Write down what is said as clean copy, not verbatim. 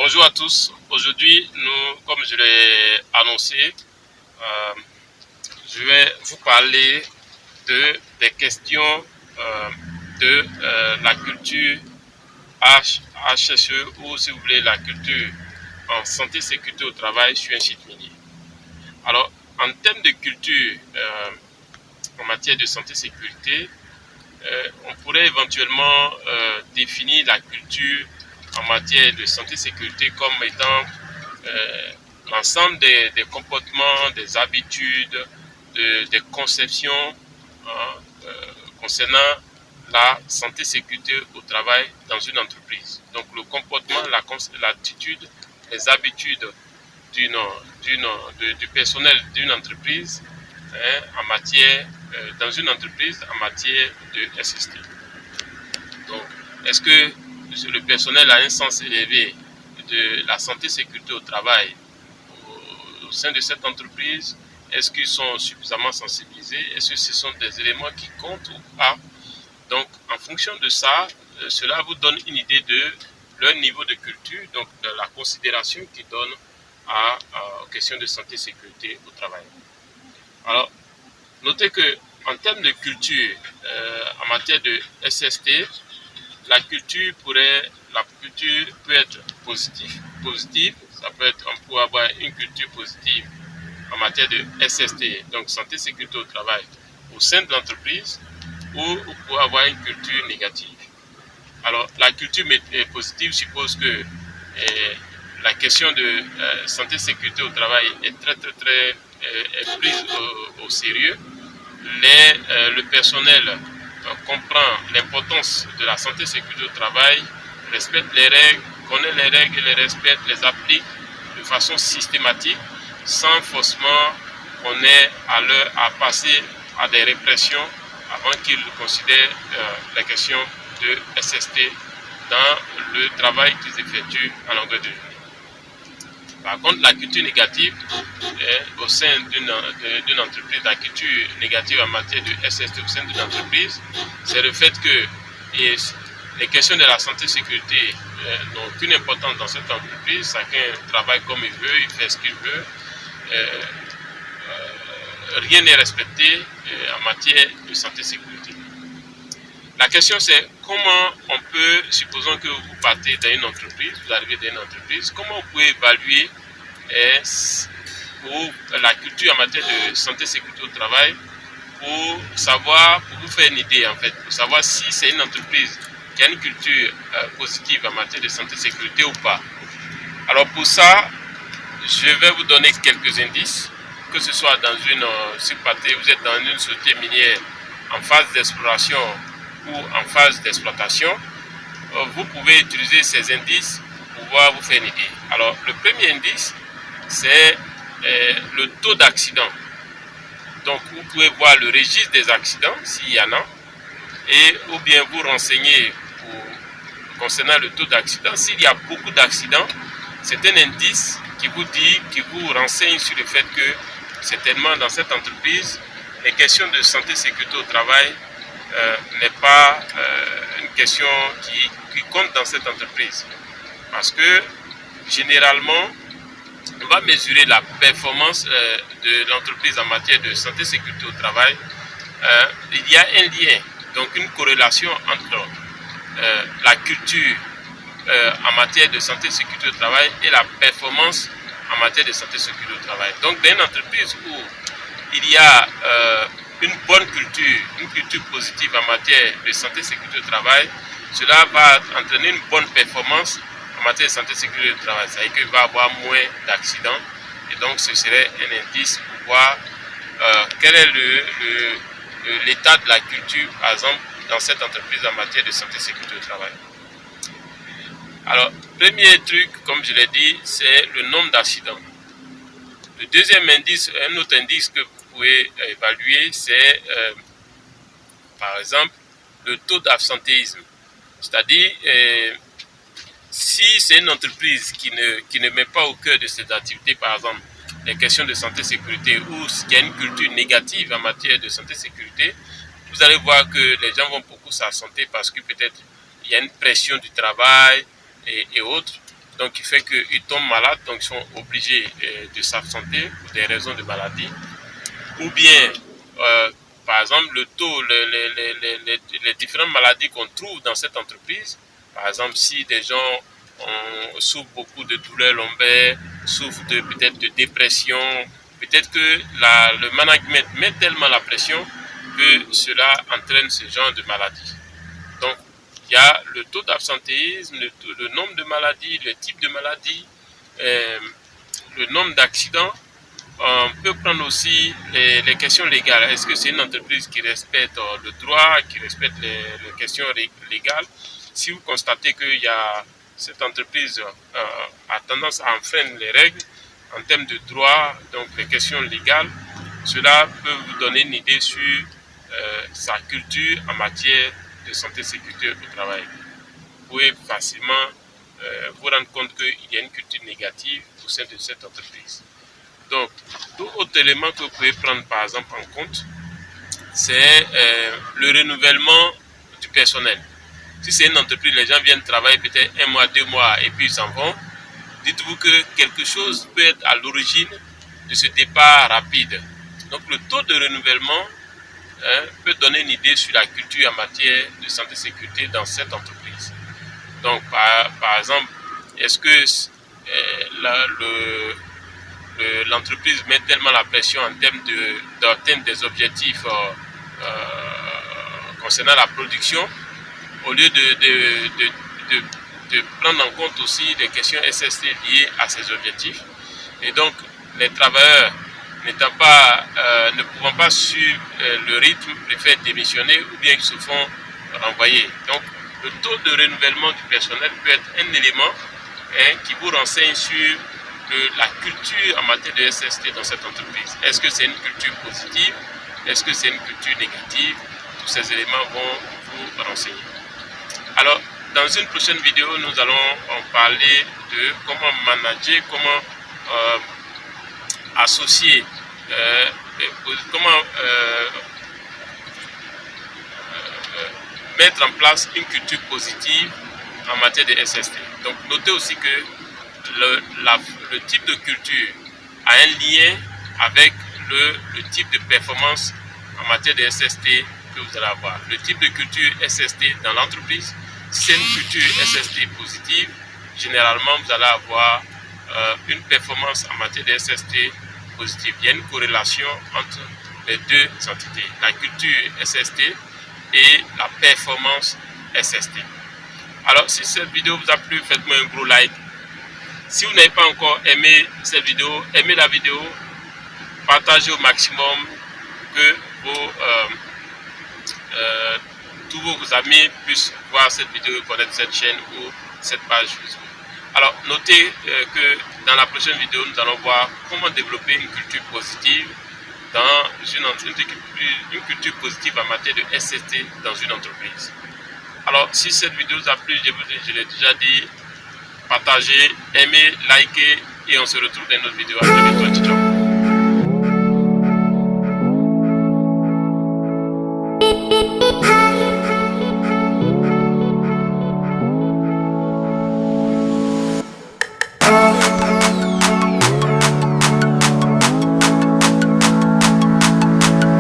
Bonjour à tous. Aujourd'hui, comme je l'ai annoncé, je vais vous parler des questions de la culture HSE ou, si vous voulez, la culture en santé et sécurité au travail sur un site minier. Alors, en termes de culture en matière de santé et sécurité, on pourrait éventuellement définir la culture en matière de santé et sécurité comme étant l'ensemble des comportements, des habitudes, des conceptions concernant la santé et sécurité au travail dans une entreprise. Donc le comportement, l'attitude, les habitudes du personnel d'une entreprise en matière, dans une entreprise en matière de SST. Donc, est-ce que le personnel a un sens élevé de la santé et sécurité au travail au sein de cette entreprise? Est-ce qu'ils sont suffisamment sensibilisés? Est-ce que ce sont des éléments qui comptent ou pas? Donc, en fonction de ça, cela vous donne une idée de leur niveau de culture, donc de la considération qu'ils donnent aux questions de santé et sécurité au travail. Alors, notez que en termes de culture, en matière de SST, la culture peut être positive. Ça peut être, on peut avoir une culture positive en matière de SST, donc santé et sécurité au travail, au sein de l'entreprise, ou on peut avoir une culture négative. Alors, la culture positive suppose que la question de santé et sécurité au travail est très prise au sérieux. Le personnel comprend l'importance de la santé et sécurité au travail, respecte les règles, connaît les règles et les respecte, les applique de façon systématique, sans forcément qu'on ait à passer à des répressions avant qu'ils considèrent la question de SST dans le travail qu'ils effectuent à longueur de journée. Par contre, la culture négative au sein d'une entreprise, la culture négative en matière de SST au sein d'une entreprise, c'est le fait que les questions de la santé et sécurité n'ont aucune importance dans cette entreprise. Chacun travaille comme il veut, il fait ce qu'il veut. Rien n'est respecté en matière de santé et sécurité. La question c'est comment on peut, supposons que vous partez dans une entreprise, vous arrivez dans une entreprise, comment vous pouvez évaluer la culture en matière de santé et sécurité au travail pour vous faire une idée en fait, pour savoir si c'est une entreprise qui a une culture positive en matière de santé et sécurité ou pas. Alors pour ça, je vais vous donner quelques indices, que ce soit si vous êtes dans une société minière en phase d'exploration ou en phase d'exploitation, vous pouvez utiliser ces indices pour pouvoir vous faire une idée. Alors, le premier indice, c'est le taux d'accident. Donc, vous pouvez voir le registre des accidents, s'il y en a, ou bien vous renseigner concernant le taux d'accident. S'il y a beaucoup d'accidents, c'est un indice qui vous renseigne sur le fait que certainement dans cette entreprise, les questions de santé et sécurité au travail n'est pas une question qui compte dans cette entreprise. Parce que généralement, on va mesurer la performance de l'entreprise en matière de santé et sécurité au travail. Il y a un lien, donc une corrélation entre la culture en matière de santé et sécurité au travail et la performance en matière de santé et sécurité au travail. Donc, dans une entreprise où il y a une bonne culture, une culture positive en matière de santé et sécurité au travail, cela va entraîner une bonne performance en matière de santé et sécurité au travail. C'est-à-dire qu'il va y avoir moins d'accidents. Et donc, ce serait un indice pour voir quel est l'état de la culture, par exemple, dans cette entreprise en matière de santé et sécurité au travail. Alors, premier truc, comme je l'ai dit, c'est le nombre d'accidents. Le deuxième indice, un autre indice que vous pouvez évaluer, c'est par exemple le taux d'absentéisme. C'est-à-dire, si c'est une entreprise qui ne met pas au cœur de ses activités, par exemple, les questions de santé et sécurité, ou qui a une culture négative en matière de santé et sécurité, vous allez voir que les gens vont beaucoup s'absenter parce que peut-être il y a une pression du travail et autres. donc qui fait qu'ils tombent malades, donc ils sont obligés de s'absenter pour des raisons de maladie. Ou bien, par exemple, le taux, les différentes maladies qu'on trouve dans cette entreprise, par exemple, si des gens souffrent beaucoup de douleurs lombaires, souffrent peut-être de dépression, peut-être que le management met tellement la pression que cela entraîne ce genre de maladie. Donc, il y a le taux d'absentéisme, le nombre de maladies, le type de maladie, le nombre d'accidents. On peut prendre aussi les questions légales. Est-ce que c'est une entreprise qui respecte le droit, qui respecte les questions légales? Si vous constatez que cette entreprise a tendance à enfreindre les règles en termes de droit, donc les questions légales, cela peut vous donner une idée sur sa culture en matière de santé et sécurité au travail. Vous pouvez facilement vous rendre compte qu'il y a une culture négative au sein de cette entreprise. Donc, tout autre élément que vous pouvez prendre par exemple en compte, c'est le renouvellement du personnel. Si c'est une entreprise, les gens viennent travailler peut-être 1 mois, 2 mois et puis ils s'en vont, dites-vous que quelque chose peut être à l'origine de ce départ rapide. Donc, le taux de renouvellement peut donner une idée sur la culture en matière de santé et sécurité dans cette entreprise. Donc, par exemple, est-ce que l'entreprise met tellement la pression en termes d'atteindre des objectifs concernant la production, au lieu de prendre en compte aussi les questions SST liées à ces objectifs. Et donc, les travailleurs ne pouvant pas suivre le rythme, préfèrent démissionner ou bien ils se font renvoyer. Donc, le taux de renouvellement du personnel peut être un élément qui vous renseigne sur la culture en matière de SST dans cette entreprise. Est-ce que c'est une culture positive? Est-ce que c'est une culture négative? Tous ces éléments vont vous renseigner. Alors, dans une prochaine vidéo, nous allons en parler de comment manager, comment associer, comment mettre en place une culture positive en matière de SST. Donc, notez aussi que le type de culture a un lien avec le type de performance en matière de SST que vous allez avoir. Le type de culture SST dans l'entreprise, si c'est une culture SST positive, généralement vous allez avoir une performance en matière de SST positive. Il y a une corrélation entre les deux entités, la culture SST et la performance SST. Alors, si cette vidéo vous a plu, faites-moi un gros like. Si vous n'avez pas encore aimé cette vidéo, aimez la vidéo, partagez au maximum que tous vos amis puissent voir cette vidéo, connaître cette chaîne ou cette page Facebook. Alors, notez que dans la prochaine vidéo, nous allons voir comment développer une culture positive dans une culture positive en matière de SST dans une entreprise. Alors, si cette vidéo vous a plu, je l'ai déjà dit, partagez, aimez, likez et on se retrouve dans une autre vidéo. À très bientôt. Ciao.